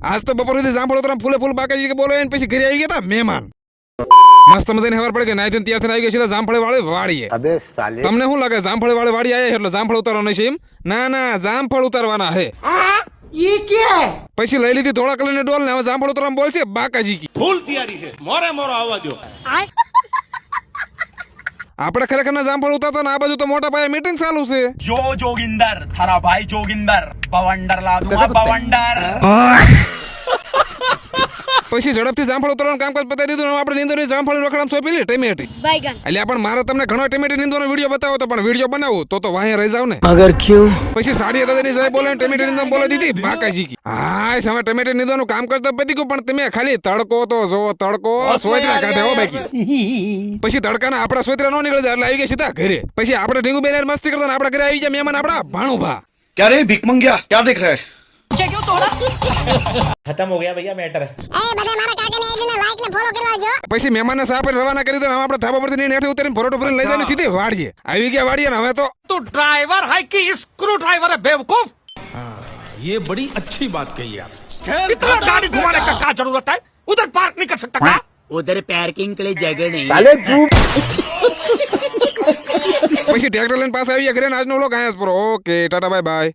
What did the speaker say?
આજ તો બપોર સુધી જામફળ ઉતરવા ફૂલે ફૂલ બાકાજી કે બોલો પછી ઘરે આવી ગયા તા મહેમાન મસ્ત મજાની ખબર પડે કે નાઈ તૈયાર થઈને આવી ગયા સીધા જામફળ વાળે વાડીએ अबे साले તમને શું લાગે જામફળ વાળે વાડી આયા એટલે જામફળ ઉતારવાના છે એમ ના ના જામફળ ઉતારવાના હે ये क्या है? પછી લઈ લીધી ધોળા કલરની ડોલ ને હવે જામફળ ઉતારવા બોલશે બાકાજી કી ફૂલ તૈયારી છે મોરે મોરો આવવા દો આપણે ખરેખર ના જામફળ ઉતારતા ને આ બાજુ તો મોટા પાયે મીટિંગ ચાલુ છે जो जोगिंदर थारा भाई जोगिंदर बवंडर ला दूंगा बवंडर પછી ઝડપથી જામફળ ઉતારવાનું કામકાજ પતાવી દીધું અને આપણે નીંદોની જામફળ રખડામ સોંપી લી ટમેટી बैगन એટલે પણ મારે તમને ઘણો ટમેટી નીંદવાનો વિડીયો બતાવો તો પણ વિડીયો બનાવું તો વાહે રહી જાવ ને मगर क्यों? પછી સાડી દાદાની જય બોલે ને ટમેટી નીંદવાનું બોલે દીધી બાકાજી કી હા હવે ટમેટી નીંદવાનું કામ કરતા પતી ગયું પણ તમે ખાલી તડકો તો જોવો તડકો સોયત્રા કાઢે હો બાકી પછી તડકાના આપણા સોયત્રા નો નીકળે એટલે આવી ગયા સીધા ઘરે પછી આપણે ઢીંગુ બેન મસ્તી કરતા ને આપણા ઘરે આવી ગયા મહેમાન આપણા ભાણુભા क्या रे भीख मंगिया क्या देख रहा है खत्म हो गया भैया मैटर પછી મહેમાનને સાપ રવાના કરી દો આપણે ધાબા પરથી નેઠે ઉતરીને ભરોટો ભરીને લઈ જઈને સીધી વાડીએ આવી ગયા વાડીએ ને હવે તો तो ड्राइवर है कि स्क्रू ड्राइवर है बेवकूफ? ये बड़ी अच्छी बात कही आप इतना गाड़ी घुमाने का क्या जरूरत है? उधर पार्क नहीं कर सकता क्या? उधर पार्किंग के लिए जगह नहीं साले तू પછી ટ્રેક્ટર લઈને પાસે આવી ગયા ઘરે ને આજનો વ્લોગ અહીંયા જ પૂરો ઓકે ટાટા બાય બાય